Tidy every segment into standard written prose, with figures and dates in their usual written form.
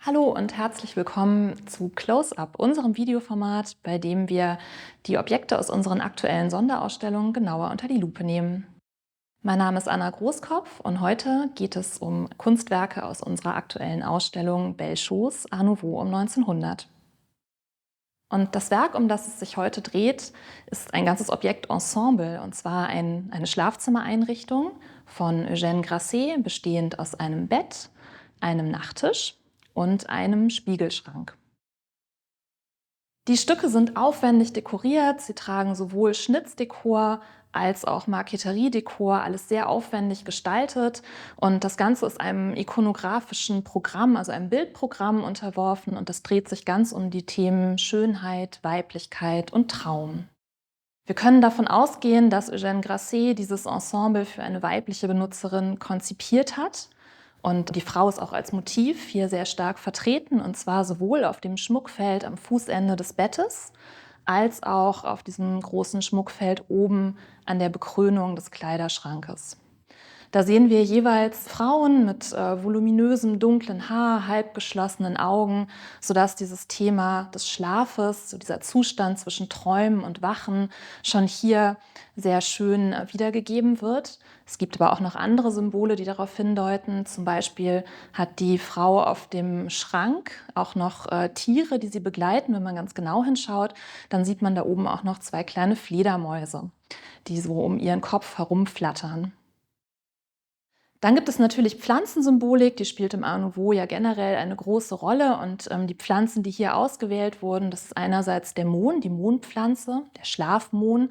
Hallo und herzlich willkommen zu Close-Up, unserem Videoformat, bei dem wir die Objekte aus unseren aktuellen Sonderausstellungen genauer unter die Lupe nehmen. Mein Name ist Anna Großkopf und heute geht es um Kunstwerke aus unserer aktuellen Ausstellung Belle Chose Art Nouveau um 1900. Und das Werk, um das es sich heute dreht, ist ein ganzes Objektensemble, und zwar eine Schlafzimmereinrichtung von Eugène Grasset, bestehend aus einem Bett, einem Nachttisch und einem Spiegelschrank. Die Stücke sind aufwendig dekoriert. Sie tragen sowohl Schnitzdekor als auch Marqueteriedekor, alles sehr aufwendig gestaltet. Und das Ganze ist einem ikonografischen Programm, also einem Bildprogramm unterworfen. Und das dreht sich ganz um die Themen Schönheit, Weiblichkeit und Traum. Wir können davon ausgehen, dass Eugène Grasset dieses Ensemble für eine weibliche Benutzerin konzipiert hat. Und die Frau ist auch als Motiv hier sehr stark vertreten, und zwar sowohl auf dem Schmuckfeld am Fußende des Bettes als auch auf diesem großen Schmuckfeld oben an der Bekrönung des Kleiderschrankes. Da sehen wir jeweils Frauen mit voluminösem dunklen Haar, halb geschlossenen Augen, sodass dieses Thema des Schlafes, so dieser Zustand zwischen Träumen und Wachen, schon hier sehr schön wiedergegeben wird. Es gibt aber auch noch andere Symbole, die darauf hindeuten. Zum Beispiel hat die Frau auf dem Schrank auch noch Tiere, die sie begleiten. Wenn man ganz genau hinschaut, dann sieht man da oben auch noch zwei kleine Fledermäuse, die so um ihren Kopf herumflattern. Dann gibt es natürlich Pflanzensymbolik, die spielt im Art Nouveau ja generell eine große Rolle. Und die Pflanzen, die hier ausgewählt wurden, das ist einerseits der Mohn, die Mohnpflanze, der Schlafmohn,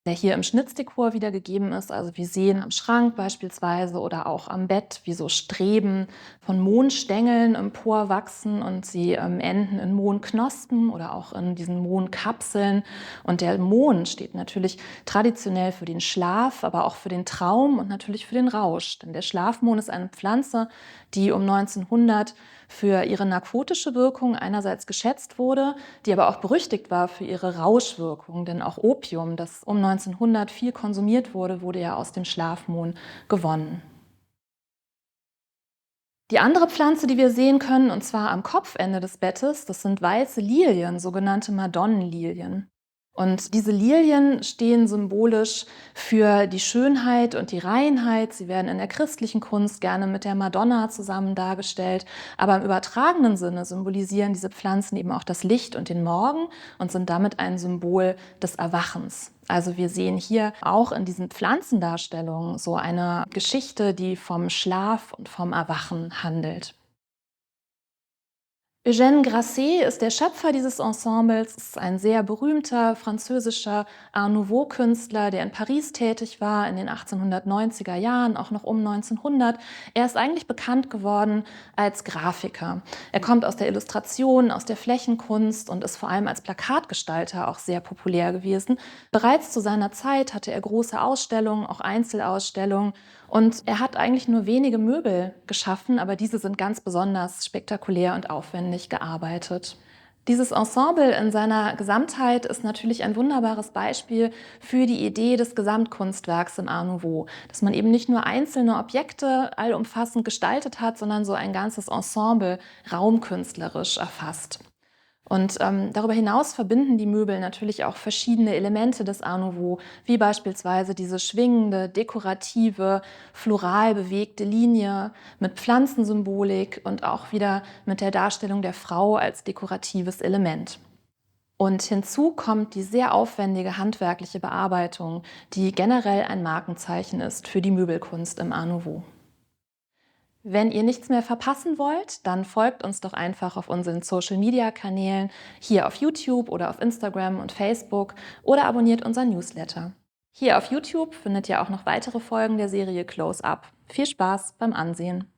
der hier im Schnitzdekor wiedergegeben ist. Also wir sehen am Schrank beispielsweise oder auch am Bett, wie so Streben von Mohnstängeln emporwachsen, und sie enden in Mohnknospen oder auch in diesen Mohnkapseln. Und der Mohn steht natürlich traditionell für den Schlaf, aber auch für den Traum und natürlich für den Rausch. Denn der Schlafmohn ist eine Pflanze, die um 1900 für ihre narkotische Wirkung einerseits geschätzt wurde, die aber auch berüchtigt war für ihre Rauschwirkung. Denn auch Opium, das um 1900 viel konsumiert wurde, wurde ja aus dem Schlafmohn gewonnen. Die andere Pflanze, die wir sehen können, und zwar am Kopfende des Bettes, das sind weiße Lilien, sogenannte Madonnenlilien. Und diese Lilien stehen symbolisch für die Schönheit und die Reinheit. Sie werden in der christlichen Kunst gerne mit der Madonna zusammen dargestellt. Aber im übertragenen Sinne symbolisieren diese Pflanzen eben auch das Licht und den Morgen und sind damit ein Symbol des Erwachens. Also wir sehen hier auch in diesen Pflanzendarstellungen so eine Geschichte, die vom Schlaf und vom Erwachen handelt. Eugène Grasset ist der Schöpfer dieses Ensembles. Es ist ein sehr berühmter französischer Art Nouveau-Künstler, der in Paris tätig war in den 1890er Jahren, auch noch um 1900. Er ist eigentlich bekannt geworden als Grafiker. Er kommt aus der Illustration, aus der Flächenkunst und ist vor allem als Plakatgestalter auch sehr populär gewesen. Bereits zu seiner Zeit hatte er große Ausstellungen, auch Einzelausstellungen. Und er hat eigentlich nur wenige Möbel geschaffen, aber diese sind ganz besonders spektakulär und aufwendig gearbeitet. Dieses Ensemble in seiner Gesamtheit ist natürlich ein wunderbares Beispiel für die Idee des Gesamtkunstwerks im Art Nouveau, dass man eben nicht nur einzelne Objekte allumfassend gestaltet hat, sondern so ein ganzes Ensemble raumkünstlerisch erfasst. Und darüber hinaus verbinden die Möbel natürlich auch verschiedene Elemente des Art Nouveau, wie beispielsweise diese schwingende, dekorative, floral bewegte Linie mit Pflanzensymbolik und auch wieder mit der Darstellung der Frau als dekoratives Element. Und hinzu kommt die sehr aufwendige handwerkliche Bearbeitung, die generell ein Markenzeichen ist für die Möbelkunst im Art Nouveau. Wenn ihr nichts mehr verpassen wollt, dann folgt uns doch einfach auf unseren Social-Media-Kanälen hier auf YouTube oder auf Instagram und Facebook oder abonniert unseren Newsletter. Hier auf YouTube findet ihr auch noch weitere Folgen der Serie Close Up. Viel Spaß beim Ansehen!